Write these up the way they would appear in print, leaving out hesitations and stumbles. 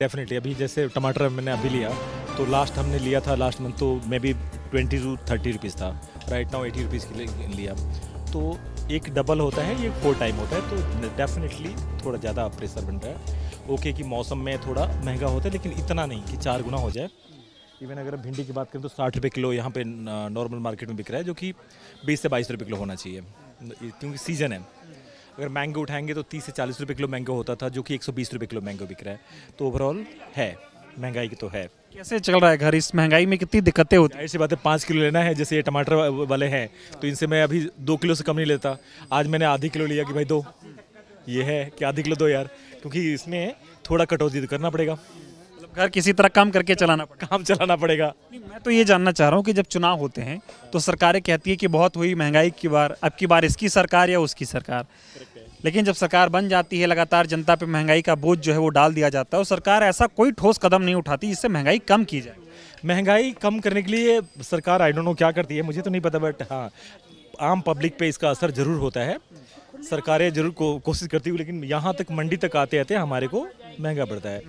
Definitely अभी जैसे टमाटर मैंने अभी लिया तो लास्ट हमने लिया था लास्ट मंथ तो मे बी 20 to 30 रुपीज़ था। राइट नाउ 80 रुपीज़ के लिए लिया तो एक डबल होता है, ये 4 टाइम होता है तो डेफिनेटली थोड़ा ज़्यादा प्रेशर बन रहा है। ओके कि मौसम में थोड़ा महंगा होता है लेकिन इतना नहीं कि 4 गुना हो जाए। इवन अगर भिंडी की बात करें तो 60 रुपये किलो यहाँ पे नॉर्मल मार्केट में बिक रहा है, जो कि 20 से 22 रुपये किलो होना चाहिए क्योंकि सीज़न है। अगर मैंगो उठाएंगे तो 30 से 40 रुपये किलो मैंगो होता था, जो कि 120 रुपये किलो मैंगो बिक रहा है। तो ओवरऑल है महंगाई की तो है। कैसे चल रहा है घर? इस महंगाई में कितनी दिक्कतें होती हैं? ऐसी बात है, 5 किलो लेना है जैसे ये टमाटर वाले हैं तो इनसे मैं अभी 2 किलो से कम नहीं लेता। आज मैंने आधी किलो लिया कि भाई दो, ये है कि आधी किलो दो यार, क्योंकि इसमें थोड़ा कटौती तो करना पड़ेगा, मतलब घर किसी तरह काम करके चलाना पड़ेगा। काम चलाना पड़ेगा। नहीं, मैं तो ये जानना चाह रहा हूँ कि जब चुनाव होते हैं तो सरकारें कहती है कि बहुत हुई महंगाई की बार, अब की बार इसकी सरकार या उसकी सरकार, लेकिन जब सरकार बन जाती है लगातार जनता पे महंगाई का बोझ जो है वो डाल दिया जाता है और सरकार ऐसा कोई ठोस कदम नहीं उठाती जिससे महंगाई कम की जाए। महंगाई कम करने के लिए सरकार आई डोंट नो क्या करती है, मुझे तो नहीं पता, बट हाँ आम पब्लिक पे इसका असर जरूर होता है। सरकारें जरूर कोशिश करती हुई, लेकिन यहाँ तक मंडी तक आते आते हमारे को महंगा पड़ता है।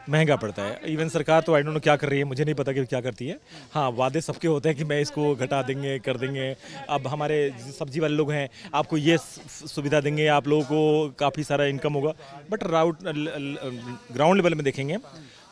महंगा पड़ता है। इवन सरकार तो आई डोंट नो क्या कर रही है, मुझे नहीं पता कि क्या करती है। हाँ वादे सबके होते हैं कि मैं इसको घटा देंगे, कर देंगे। अब हमारे सब्जी वाले लोग हैं, आपको ये सुविधा देंगे, आप लोगों को काफ़ी सारा इनकम होगा, बट ग्राउंड लेवल में देखेंगे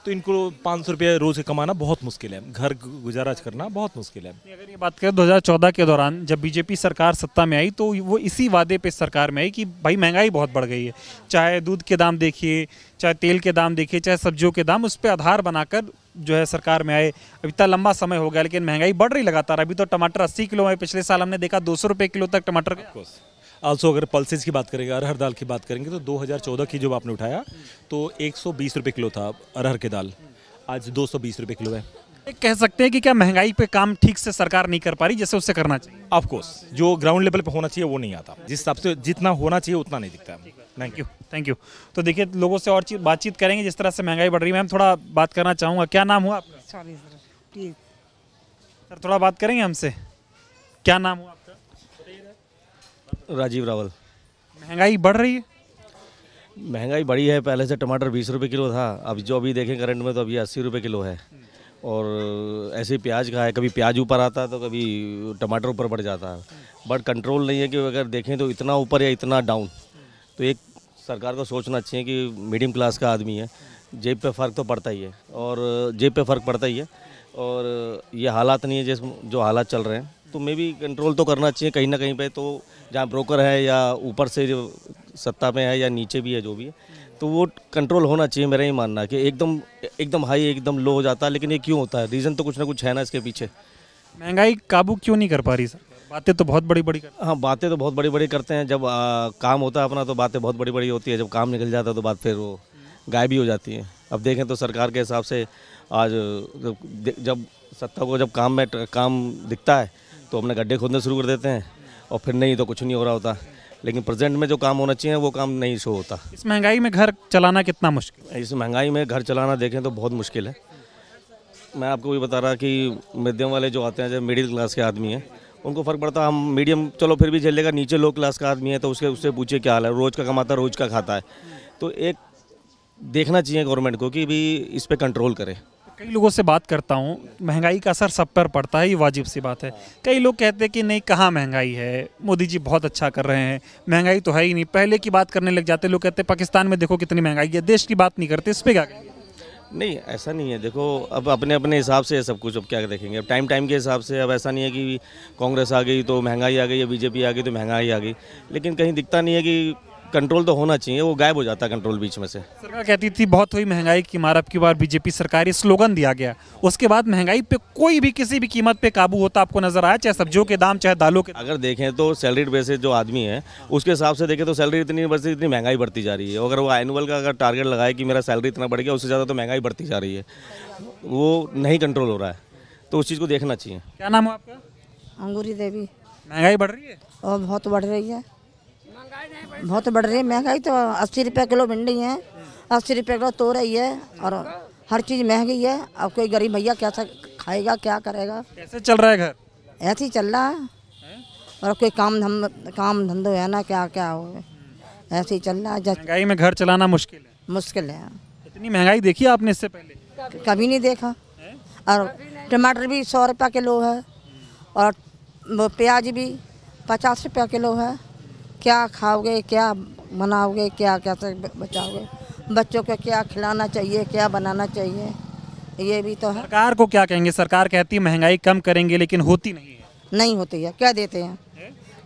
तो इनको 500 रुपये रोज़ कमाना बहुत मुश्किल है, घर गुजारा करना बहुत मुश्किल है। अगर ये बात करें 2014 के दौरान जब बीजेपी सरकार सत्ता में आई तो वो इसी वादे पे सरकार में आई कि भाई महंगाई बहुत बढ़ गई है, चाहे दूध के दाम देखिए, चाहे तेल के दाम देखिए, चाहे सब्जियों के दाम, उस पर आधार बनाकर जो है सरकार में आए। अभी इतना लंबा समय हो गया लेकिन महंगाई बढ़ रही लगातार। अभी तो टमाटर 80 किलो है, पिछले साल हमने देखा 200 रुपये किलो तक टमाटर। आल्सो अगर पल्सेस की बात करेंगे, अरहर दाल की बात करेंगे तो 2014 की जो आपने उठाया तो 120 रुपये किलो था अरहर की दाल, आज 220 रुपये किलो है। कह सकते हैं कि क्या महंगाई पे काम ठीक से सरकार नहीं कर पा रही जैसे उससे करना चाहिए? ऑफ कोर्स जो ग्राउंड लेवल पे होना चाहिए वो नहीं आता, जिस हिसाब से जितना होना चाहिए उतना नहीं दिखता है। Thank you. तो देखिए लोगों से और बातचीत करेंगे जिस तरह से महंगाई बढ़ रही है। मैम थोड़ा बात करना चाहूँगा, क्या नाम हुआ आपका? सॉरी सर, प्लीज सर थोड़ा बात करेंगे हमसे, क्या नाम हुआ आपका? राजीव रावल। महंगाई बढ़ रही है? महंगाई बढ़ी है, पहले से टमाटर 20 रुपये किलो था, अब जो अभी देखें करंट में तो अभी 80 रुपये किलो है। और ऐसे ही प्याज का है, कभी प्याज ऊपर आता है तो कभी टमाटर ऊपर बढ़ जाता है, बट कंट्रोल नहीं है कि अगर देखें तो इतना ऊपर या इतना डाउन। तो एक सरकार को सोचना चाहिए कि मीडियम क्लास का आदमी है, जेब पे फ़र्क तो पड़ता ही है, और जेब पे फ़र्क पड़ता ही है, और ये हालात नहीं है जो हालात चल रहे हैं, तो मे भी कंट्रोल तो करना चाहिए कहीं ना कहीं पे। तो जहाँ ब्रोकर है या ऊपर से जो सत्ता में है या नीचे भी है जो भी है, तो वो कंट्रोल होना चाहिए। मेरा ये मानना है कि एकदम हाई एकदम लो हो जाता है, लेकिन ये क्यों होता है? रीज़न तो कुछ ना कुछ है ना इसके पीछे। महंगाई काबू क्यों नहीं कर पा रही सर? बातें तो बहुत बड़ी बड़ी करते हैं। हाँ, बातें तो बहुत बड़ी बड़ी करते हैं, जब काम होता है अपना तो बातें बहुत बड़ी बड़ी होती है, जब काम निकल जाता है तो बात फिर वो गायब ही हो जाती है। अब देखें तो सरकार के हिसाब से आज जब सत्ता को जब काम दिखता है तो अपने गड्ढे खोदने शुरू कर देते हैं, और फिर नहीं तो कुछ नहीं हो रहा होता। लेकिन प्रेजेंट में जो काम होना चाहिए वो काम नहीं शो होता। इस महंगाई में घर चलाना कितना मुश्किल है? इस महंगाई में घर चलाना देखें तो बहुत मुश्किल है। मैं आपको ये बता रहा कि मध्यम वाले जो आते हैं, जो मिडिल क्लास के आदमी हैं, उनको फ़र्क पड़ता है। हम मीडियम चलो फिर भी झेलेगा, नीचे लो क्लास का आदमी है तो उससे पूछिए क्या हाल है, रोज़ का कमाता रोज़ का खाता है। तो एक देखना चाहिए गवर्नमेंट को कि भी इस पर कंट्रोल करे। कई लोगों से बात करता हूँ, महंगाई का असर सब पर पड़ता है, ये वाजिब सी बात है। कई लोग कहते हैं कि नहीं कहाँ महंगाई है, मोदी जी बहुत अच्छा कर रहे हैं, महंगाई तो है ही नहीं। पहले की बात करने लग जाते लोग, कहते हैं पाकिस्तान में देखो कितनी महंगाई है, देश की बात नहीं करते। इस पर क्या कहेंगे? नहीं, ऐसा नहीं है। देखो अब अपने अपने हिसाब से सब कुछ, अब क्या देखेंगे, अब टाइम के हिसाब से। अब ऐसा नहीं है कि कांग्रेस आ गई तो महंगाई आ गई या बीजेपी आ गई तो महंगाई आ गई, लेकिन कहीं दिखता नहीं है कि कंट्रोल तो होना चाहिए, वो गायब हो जाता है कंट्रोल बीच में से। सरकार कहती थी बहुत हुई महंगाई की मार, अब की बार बीजेपी सरकार, ये स्लोगन दिया गया, उसके बाद महंगाई पे कोई भी किसी भी कीमत पे काबू होता आपको नजर आया? चाहे सब्जियों के दाम, चाहे दालों के। अगर देखें तो सैलरी बेसिस जो आदमी है उसके हिसाब से देखें तो सैलरी इतनी बढ़ती, इतनी महंगाई बढ़ती जा रही है। अगर वो एनुअल का अगर टारगेट लगाए कि मेरा सैलरी इतना बढ़ गया, उससे ज़्यादा तो महंगाई बढ़ती जा रही है, वो नहीं कंट्रोल हो रहा है। तो उस चीज़ को देखना चाहिए। क्या नाम है आपका? अंगूरी देवी। महंगाई बढ़ रही है और बहुत बढ़ रही है, बहुत बढ़ रही है महंगाई। तो 80 रुपये किलो भिंडी है, 80 रुपये किलो तो रही है, और हर चीज़ महंगी है। अब कोई गरीब भैया क्या खाएगा, क्या करेगा? कैसे चल रहा है घर? ऐसे ही चल रहा है, और कोई काम धंधो है ना, क्या क्या हो, ऐसे ही चल रहा है। महंगाई में घर चलाना मुश्किल है। मुश्किल है। इतनी महंगाई देखी आपने इससे पहले? कभी नहीं देखा। और टमाटर भी 100 रुपये किलो है और वो प्याज भी 50 रुपये किलो है। क्या खाओगे, क्या बनाओगे, क्या कैसे बचाओगे? बच्चों को क्या खिलाना चाहिए, क्या बनाना चाहिए, ये भी तो है। सरकार को क्या कहेंगे? सरकार कहती है महंगाई कम करेंगे, लेकिन होती नहीं है। नहीं होती है, क्या देते हैं,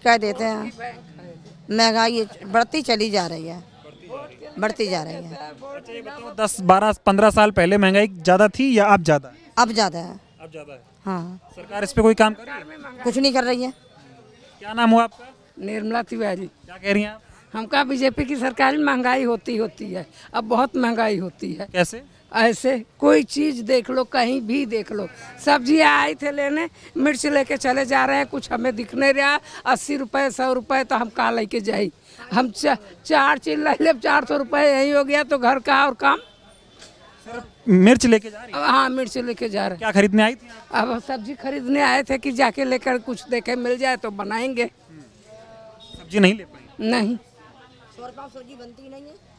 क्या देते हैं। महंगाई बढ़ती चली जा रही है, बढ़ती जा रही है। अच्छा, ये बताओ 10, 12, 15 साल पहले महंगाई ज़्यादा थी या अब ज़्यादा है? अब ज़्यादा है। अब ज़्यादा है। हाँ, सरकार इस पे कोई काम कर रही है? कुछ नहीं कर रही है। क्या नाम हुआ आपका? निर्मला तिवारी। क्या कह रही हैं आप? हमका बीजेपी की सरकार में महंगाई होती है, अब बहुत महंगाई होती है। कैसे? ऐसे कोई चीज़ देख लो, कहीं भी देख लो। सब्जियाँ आए थे लेने, मिर्च लेके चले जा रहे हैं, कुछ हमें दिख नहीं रहा। 80 रुपये 100 रुपये तो हम कहाँ लेके जाए? हम 4 चीज ले ले, 400 रुपये यही हो गया तो घर का और काम। मिर्च लेके जा रही है? हाँ, मिर्च लेके जा रहे हैं। क्या खरीदने आई थी आप? अब सब्जी खरीदने आए थे कि जाके लेकर कुछ देखे मिल जाए तो बनाएंगे। सब्जी नहीं ले पाई? नहीं। सब्जी बनती नहीं है।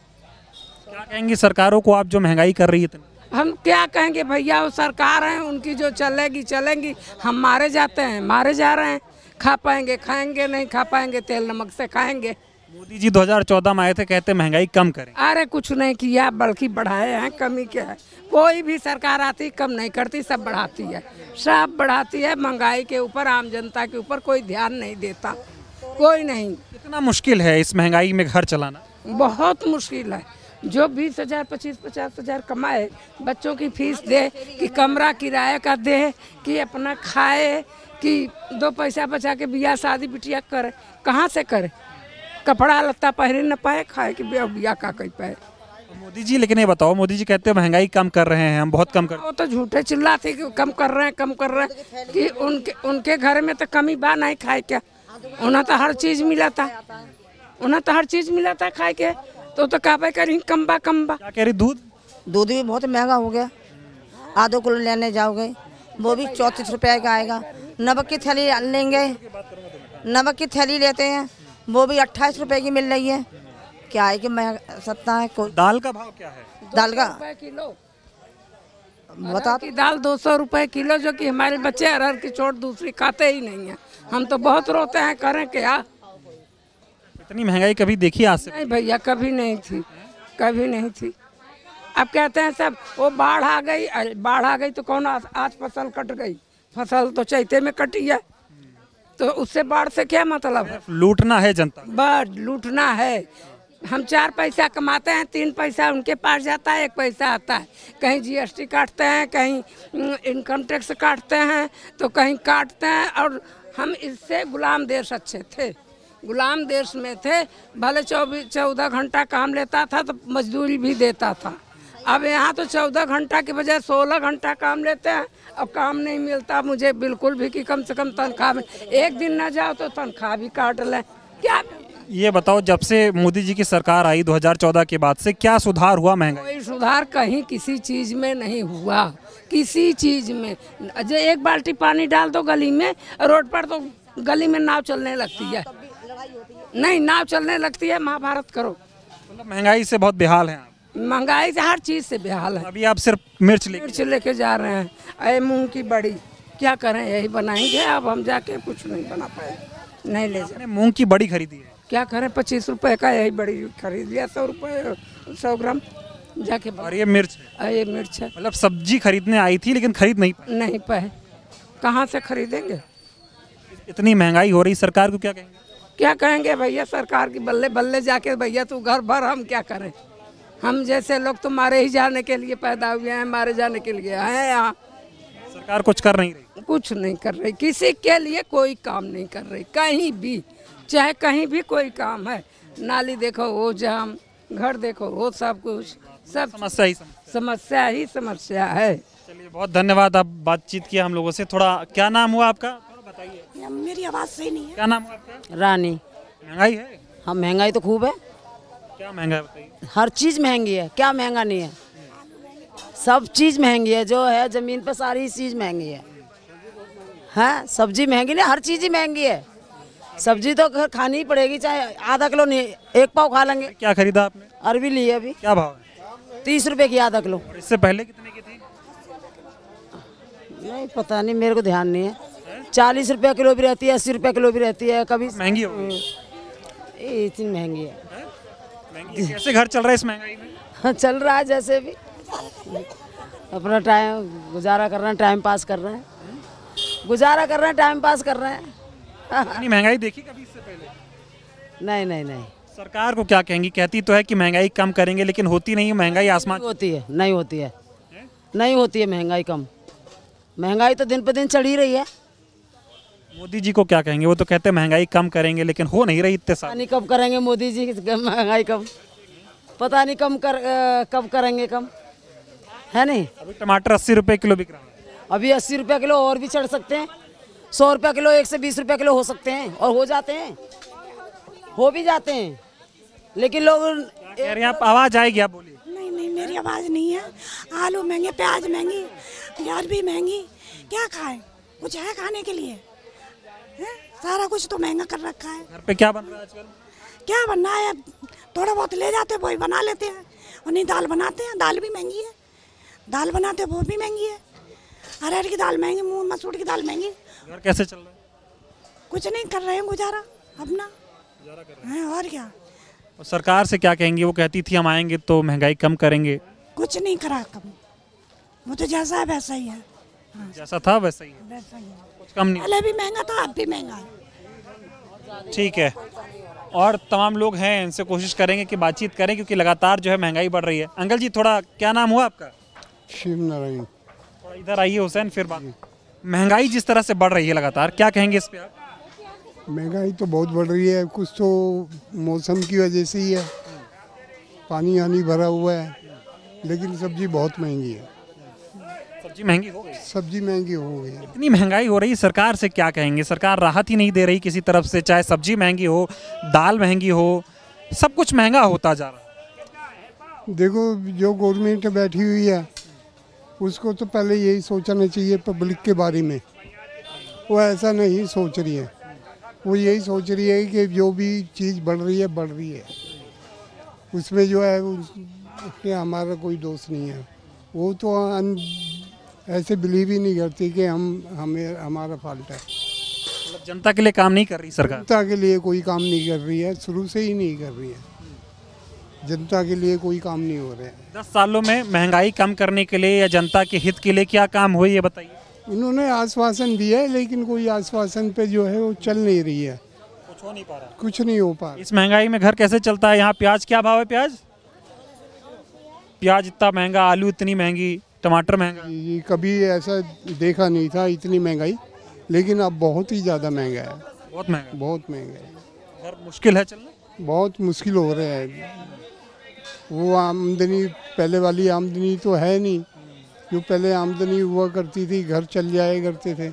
क्या कहेंगे सरकारों को आप जो महंगाई कर रही है इतनी? हम क्या कहेंगे भैया, वो सरकार है, उनकी जो चलेगी चलेंगी। हम मारे जाते हैं, मारे जा रहे हैं। खा पाएंगे खाएंगे, नहीं खा पाएंगे तेल नमक से खाएंगे। मोदी जी 2014 में आए थे, कहते महंगाई कम करें। अरे कुछ नहीं किया, बल्कि बढ़ाए हैं। कमी क्या है? कोई भी सरकार आती कम नहीं करती, सब बढ़ाती है, सब बढ़ाती है। महंगाई के ऊपर, आम जनता के ऊपर कोई ध्यान नहीं देता, कोई नहीं। कितना मुश्किल है इस महंगाई में घर चलाना? बहुत मुश्किल है। जो 20,000 25,000 कमाए, बच्चों की फीस दे, कि कमरा किराए का दे, कि अपना खाए, कि 2 पैसा बचा के बियाह शादी बिटिया करे, कहाँ से करे? कपड़ा लत्ता पहने न पाए, खाए कि बियाह का कहीं पाए। मोदी जी, लेकिन ये बताओ, मोदी जी कहते हैं महंगाई कम कर रहे हैं, हम बहुत कम कर। वो तो झूठे चिल्लाते कि कम कर रहे हैं, कम कर रहे हैं, कि उनके घर में तो कमी बा नहीं खाए क्या? उन्हें तो हर चीज़ मिला था, उन्हें तो हर चीज़ मिला था खाए के, तो काबे करी कम बा। क्या कह रही? दूध भी बहुत महंगा हो गया। आधो किलो लेने जाओगे वो भी 34 रुपये का आएगा। नमक की थैली लेंगे, नमक की थैली लेते हैं, वो भी 28 रुपये की मिल रही है। क्या है कि सस्ता है? कोई दाल का भाव क्या है? दाल का किलो बता की दाल 200 रुपये किलो, जो कि हमारे बच्चे अरहर की चोट दूसरी खाते ही नहीं है। हम तो बहुत रोते हैं, करें क्या? इतनी महंगाई कभी देखी आज से? नहीं भैया, कभी नहीं थी, कभी नहीं थी। अब कहते हैं सब वो बाढ़ आ गई, बाढ़ आ गई तो कौन आज फसल कट गई? फसल तो चैते में कटी है, तो उससे बाढ़ से क्या मतलब है? लूटना है जनता, बस लूटना है। हम 4 पैसा कमाते हैं, 3 पैसा उनके पास जाता है, 1 पैसा आता है। कहीं GST काटते हैं, कहीं इनकम टैक्स काटते हैं, तो कहीं काटते हैं। और हम इससे गुलाम देश अच्छे थे, गुलाम देश में थे। भले 14 घंटा काम लेता था तो मजदूरी भी देता था। अब यहाँ तो 14 घंटा के बजाय 16 घंटा काम लेते हैं, अब काम नहीं मिलता मुझे बिल्कुल भी, कि कम से कम तनख्वाह में एक दिन ना जाओ तो तनख्वाह भी काट लें। क्या ये बताओ, जब से मोदी जी की सरकार आई 2014 के बाद से क्या सुधार हुआ महंगाई? कोई सुधार कहीं किसी चीज़ में नहीं हुआ, किसी चीज़ में। जो 1 बाल्टी पानी डाल दो गली में, रोड पर तो गली में नाव चलने लगती है। नहीं, नाव चलने लगती है, महाभारत करो। मतलब महंगाई से बहुत बेहाल हैं आप? महंगाई से हर चीज़ से बेहाल है। अभी आप सिर्फ मिर्च लेके जा रहे हैं। अरे मूंग की बड़ी क्या करें, यही बनाएंगे। अब हम जाके कुछ नहीं बना पाए, नहीं ले जाए। मूंग की बड़ी खरीदी है? क्या करें, 25 रुपए का यही बड़ी खरीद लिया, 100 रुपये 100 ग्राम जाके। और ये मिर्च है? ये मिर्च है। मतलब सब्जी खरीदने आई थी लेकिन खरीद नहीं पाए। कहाँ से खरीदेंगे? इतनी महंगाई हो रही, सरकार को क्या कहेंगे? क्या कहेंगे भैया, सरकार की बल्ले बल्ले जाके भैया तू घर भर, हम क्या करें? हम जैसे लोग तो मारे ही जाने के लिए पैदा हुए हैं, मारे जाने के लिए हैं यहाँ। सरकार कुछ कर नहीं रही? कुछ नहीं कर रही, किसी के लिए कोई काम नहीं कर रही, कहीं भी, चाहे कहीं भी कोई काम है। नाली देखो वो जाम, घर देखो वो सब कुछ, सब समस्या ही समस्या है। चलिए, बहुत धन्यवाद, आप बातचीत किया हम लोगों से। थोड़ा क्या नाम हुआ आपका? बताइए। मेरी आवाज़ सही नहीं है। क्या नाम हुआ आपका? रानी। महंगाई है? हाँ, महंगाई तो खूब है। क्या महंगा है बताइए? हर चीज़ महंगी है, क्या महंगा नहीं है? सब चीज़ महंगी है, जो है ज़मीन पर सारी चीज़ महंगी है। हाँ, सब्जी महंगी नहीं, हर चीज़ ही महंगी है। सब्जी तो खानी ही पड़ेगी, चाहे आधा किलो नहीं 1 पाव खा लेंगे। क्या खरीदा आपने? अरबी ली है अभी। क्या भाव है? 30 रुपए की आधा किलो। और इससे पहले कितने की थी? नहीं पता नहीं, मेरे को ध्यान नहीं है। 40 रुपए किलो भी रहती है, 80 रुपए किलो भी रहती है कभी। महंगी हो गई। ये इतनी महंगी है। महंगी कैसे घर चल रहा है इस महंगाई में? चल रहा है जैसे भी, अपना टाइम गुजारा कर रहे हैं, टाइम पास कर रहे हैं, गुजारा कर रहे हैं, टाइम पास कर रहे हैं। इतनी महंगाई देखी कभी इससे पहले? नहीं नहीं नहीं सरकार को क्या कहेंगी? कहती तो है कि महंगाई कम करेंगे, लेकिन होती नहीं है महंगाई आसमान। होती है, नहीं होती है, नहीं होती है महंगाई कम। महंगाई तो दिन पे दिन चढ़ ही रही है। मोदी जी को क्या कहेंगे? वो तो कहते हैं महंगाई कम करेंगे, लेकिन हो नहीं रही इतने पता साल। नहीं कब करेंगे मोदी जी महंगाई कम, पता नहीं कब करेंगे कम, है नहीं। अभी टमाटर 80 रुपए किलो बिक रहा है। अभी 80 रुपए किलो और भी चढ़ सकते हैं, 100 रुपए किलो, 120 रुपए किलो हो सकते हैं, और हो जाते हैं, हो भी जाते हैं। लेकिन लोग कह रहे हैं आप, आवाज आएगी, आप बोलिए। नहीं नहीं, मेरी आवाज़ नहीं है। आलू महंगे, प्याज महंगी, प्याज भी महंगी, क्या खाएं? कुछ है खाने के लिए? हैं? सारा कुछ तो महंगा कर रखा है। घर पे क्या बन रहा है आजकल? क्या बनना है? अब थोड़ा बहुत ले जाते हैं, वही बना लेते हैं। और नहीं, दाल बनाते हैं, दाल भी महंगी है। दाल बनाते हैं, वो भी महंगी है। अरहर की दाल महंगी, मूंग मसूर की दाल महंगी। घर कैसे चल रहा है? कुछ नहीं कर रहे हैं गुजारा अपना, हैं? और क्या? और सरकार से क्या कहेंगे? वो कहती थी हम आएंगे तो महंगाई कम करेंगे। कुछ नहीं करा कम, वो तो जैसा है वैसा ही है। जैसा था वैसा ही है, वैसा ही है। कुछ कम नहीं। पहले भी महंगा था, अब भी महंगा है। ठीक है, और तमाम लोग हैं, इनसे कोशिश करेंगे कि बातचीत करें, क्योंकि लगातार जो है महंगाई बढ़ रही है। अंकल जी, थोड़ा क्या नाम हुआ आपका? शिव नारायण। थोड़ा इधर आइए हुसैन, फिर बात। महंगाई जिस तरह से बढ़ रही है लगातार, क्या कहेंगे इस पे आप? महंगाई तो बहुत बढ़ रही है, कुछ तो मौसम की वजह से ही है, पानी आनी भरा हुआ है, लेकिन सब्जी बहुत महंगी है। सब्जी महंगी हो गई? सब्जी महंगी हो गई है। इतनी महंगाई हो रही, सरकार से क्या कहेंगे? सरकार राहत ही नहीं दे रही किसी तरफ से, चाहे सब्जी महंगी हो, दाल महंगी हो, सब कुछ महंगा होता जा रहा है। देखो, जो गवर्नमेंट बैठी हुई है उसको तो पहले यही सोचना चाहिए पब्लिक के बारे में। वो ऐसा नहीं सोच रही है, वो यही सोच रही है कि जो भी चीज़ बढ़ रही है, उसमें जो है उसमें हमारा कोई दोष नहीं है। वो तो ऐसे बिलीव ही नहीं करती कि हमें हमारा फॉल्ट है। मतलब जनता के लिए काम नहीं कर रही सरकार? जनता के लिए कोई काम नहीं कर रही है, शुरू से ही नहीं कर रही है। जनता के लिए कोई काम नहीं हो रहा है। 10 सालों में महंगाई कम करने के लिए या जनता के हित के लिए क्या काम हुए, ये बताइए। उन्होंने आश्वासन दिया है, लेकिन कोई आश्वासन पे जो है वो चल नहीं रही है, कुछ हो नहीं पा रहा। कुछ नहीं हो पा रहा। इस महंगाई में घर कैसे चलता है? यहाँ प्याज क्या भाव है? प्याज इतना महंगा, आलू इतनी महंगी, टमाटर महंगा। ये कभी ऐसा देखा नहीं था इतनी महंगाई, लेकिन अब बहुत ही ज़्यादा महंगा है। बहुत महंगा, बहुत महंगा है। घर मुश्किल है चलना? बहुत मुश्किल हो रहा है। वो आमदनी पहले वाली आमदनी तो है नहीं, जो पहले आमदनी हुआ करती थी, घर चल जाया करते थे।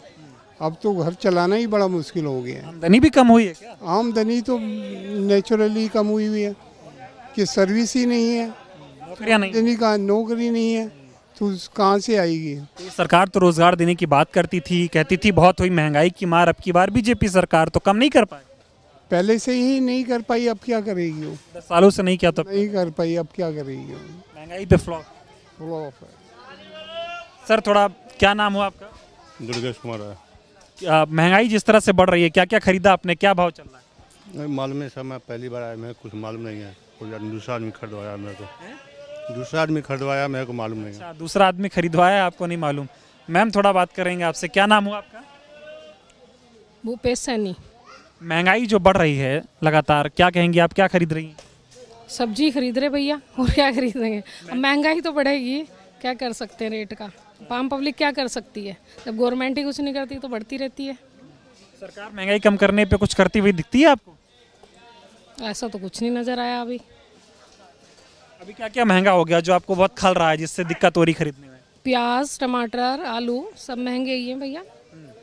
अब तो घर चलाना ही बड़ा मुश्किल हो गया है। आमदनी भी कम हुई है क्या? आमदनी तो नेचुरली कम हुई है कि सर्विस ही नहीं है, नौकरियां नहीं। आमदनी का नौकरी नहीं है, तो कहाँ से आएगी? तो सरकार तो रोजगार देने की बात करती थी, कहती थी बहुत हुई महंगाई की मार। अब की बार बीजेपी सरकार तो कम नहीं कर पाई। पहले से ही नहीं कर पाई, अब क्या करेगी वो? 10 सालों से नहीं किया तो नहीं कर पाई, अब क्या करेगी वो? महंगाई पे फ्लॉप। फ्लॉप है। सर, थोड़ा क्या नाम हुआ आपका? दुर्गेश कुमार है। महंगाई जिस तरह से बढ़ रही है, क्या क्या खरीदा आपने, क्या भाव चल रहा है? नहीं मालूम है सर, मैं पहली बार आया, मेरे कुछ मालूम नहीं है। कोई दूसरा आदमी खरीदवाया मेरे को, दूसरा आदमी खरीदवाया, मेरे को मालूम नहीं है। अच्छा, दूसरा आदमी खरीदवाया, आपको नहीं मालूम। मैम, थोड़ा बात करेंगे आपसे। क्या नाम हुआ आपका? भूपेश सैनी। महंगाई जो बढ़ रही है लगातार, क्या कहेंगी आप, क्या खरीद रही हैं? सब्जी खरीद रहे भैया, और क्या खरीदेंगे? अब महंगाई तो बढ़ेगी, क्या कर सकते हैं रेट का? आम पब्लिक क्या कर सकती है? जब गवर्नमेंट ही कुछ नहीं करती तो बढ़ती रहती है। सरकार महंगाई कम करने पे कुछ करती हुई दिखती है आपको? ऐसा तो कुछ नहीं नजर आया अभी। अभी क्या क्या महंगा हो गया जो आपको बहुत खल रहा है, जिससे दिक्कत हो रही खरीदने में? प्याज, टमाटर, आलू सब महंगे ही हैं भैया।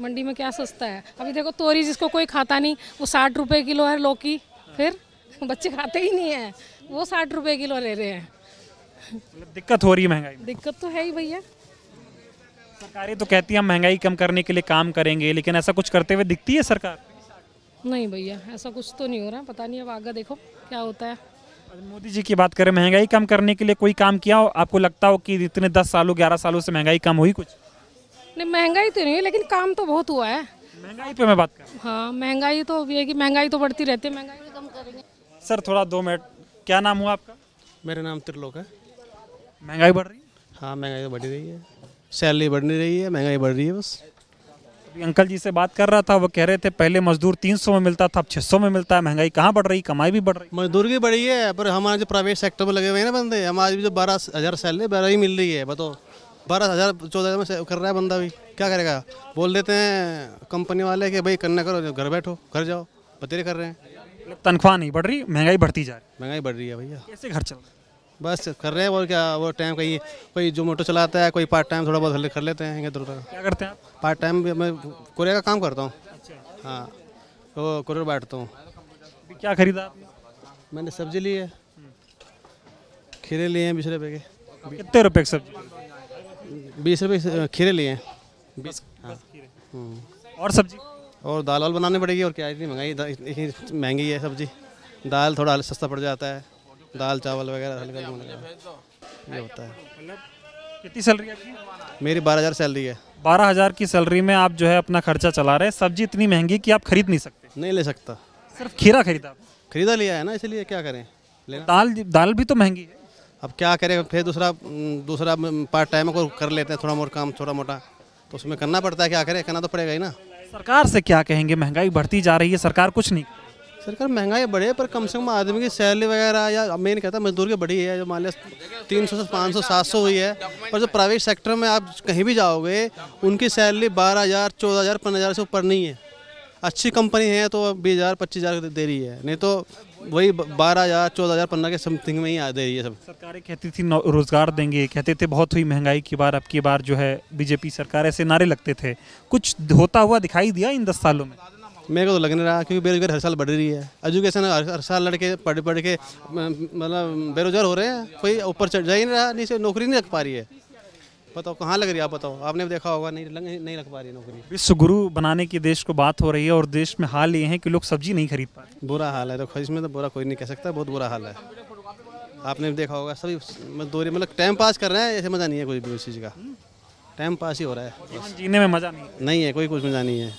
मंडी में क्या सस्ता है? अभी देखो, तोरी जिसको कोई खाता नहीं, वो 60 रुपए किलो है। लौकी फिर बच्चे खाते ही नहीं है, वो 60 रुपए किलो ले रहे हैं। मतलब दिक्कत हो रही है महंगाई में? दिक्कत तो है ही भैया। सरकारें तो कहती है हम महंगाई कम करने के लिए काम करेंगे, लेकिन ऐसा कुछ करते हुए दिखती है सरकार? नहीं भैया, ऐसा कुछ तो नहीं हो रहा। पता नहीं, अब आगे देखो क्या होता है। मोदी जी की बात करें, महंगाई कम करने के लिए कोई काम किया हो? आपको लगता हो कि इतने 10 सालों 11 सालों से महंगाई कम हुई कुछ? नहीं, महंगाई तो नहीं है, लेकिन काम तो बहुत हुआ है। महंगाई पे मैं बात कर रहा हूँ। हाँ, महंगाई तो ये है कि महंगाई तो बढ़ती रहती है, महंगाई भी कम करेंगे। सर थोड़ा 2 मिनट, क्या नाम हुआ आपका? मेरा नाम त्रिलोक है। महंगाई बढ़ रही है? हाँ, महंगाई तो बढ़ रही है, सैलरी बढ़ नहीं रही है, महंगाई बढ़ रही है बस। अभी अंकल जी से बात कर रहा था, वो कह रहे थे पहले मजदूर 300 में मिलता था, अब 600 में मिलता है। महंगाई कहाँ बढ़ रही, कमाई भी बढ़ रही। मजदूर की बढ़ी है, पर हमारे जो प्राइवेट सेक्टर में लगे हुए हैं ना बंदे, हमारी भी जो 12,000 सैलरी 12 ही मिल रही है। बताओ 12,000 14,000 में कर रहा है बंदा, भी क्या करेगा? बोल देते हैं कंपनी वाले कि भाई करना करो, घर बैठो, घर जाओ, बतेरे कर रहे हैं। तनख्वाह नहीं बढ़ रही, महंगाई बढ़ती जा रही। महंगाई बढ़ रही है भैया, कैसे घर चल रहा है? बस कर रहे हैं। और क्या, वो टाइम कहीं कोई जोमेटो चलाता है, कोई पार्ट टाइम थोड़ा बहुत कर लेते हैं। क्या करते हैं आप? पार्ट टाइम मैं कुरियर का काम करता हूँ। हाँ, तो कुरियर बैठता हूँ। अभी क्या खरीदा आपने? मैंने सब्जी ली है, खीरे लिए हैं 20 रुपये के। कितने रुपए की सब्जी? 20 रुपये खीरे लिए हैं। 20। हाँ। और सब्जी? और दाल वाल बनानी पड़ेगी, और क्या, इतनी महंगाई, महंगी है सब्जी। दाल थोड़ा सस्ता पड़ जाता है, दाल चावल वगैरह हल्का ये होता है। कितनी सैलरी आपकी? मेरी 12,000 सैलरी है। 12,000 की सैलरी में आप जो है अपना खर्चा चला रहे हैं। सब्जी इतनी महंगी कि आप खरीद नहीं सकते। नहीं ले सकता। सिर्फ खीरा खरीदा? खरीदा लिया है ना, इसलिए क्या करें, लेना। दाल भी तो महंगी है। अब क्या करें, फिर दूसरा पार्ट टाइम को कर लेते हैं, थोड़ा मोटा काम, थोड़ा मोटा, तो उसमें करना पड़ता है। क्या करें, करना तो पड़ेगा ही ना। सरकार से क्या कहेंगे? महंगाई बढ़ती जा रही है, सरकार कुछ नहीं। सरकार महंगाई बढ़े, पर कम से कम आदमी की सैलरी वगैरह, या मैं नहीं कहता मजदूर की बढ़ी है, जो मान लिया 300 से 500 700 हुई है, पर जो प्राइवेट सेक्टर में आप कहीं भी जाओगे, उनकी सैलरी 12,000 14,000 15,000 से ऊपर नहीं है। अच्छी कंपनी है तो 20,000 25,000 दे रही है, नहीं तो वही 12,000 14,000 15 के समथिंग में ही दे रही है सब। सरकारें कहती थी रोजगार देंगे, कहते थे बहुत हुई महंगाई की बार, अब की बार जो है बीजेपी सरकार, ऐसे नारे लगते थे। कुछ होता हुआ दिखाई दिया इन 10 सालों में? मेरे को तो लग नहीं रहा, क्योंकि बेरोजगार हर साल बढ़ रही है। एजुकेशन हर साल लड़के पढ़ के मतलब बेरोजगार हो रहे हैं, कोई ऊपर चढ़ जा ही नहीं रहा, नीचे नौकरी नहीं लग पा रही है। बताओ कहाँ लग रही है, आप बताओ, आपने भी देखा होगा, नहीं लग पा रही नौकरी। विश्व गुरु बनाने की देश को बात हो रही है, और देश में हाल ये है कि लोग सब्जी नहीं खरीद पा रहे। बुरा हाल है, तो इसमें तो बुरा कोई नहीं कह सकता, बहुत बुरा हाल है। आपने भी देखा होगा, सभी मजदूरी मतलब टाइम पास कर रहे हैं, ऐसे मज़ा नहीं है कोई भी उस चीज़ का। टाइम पास ही हो रहा है, जीने में मज़ा नहीं है, कोई कुछ मज़ा नहीं है।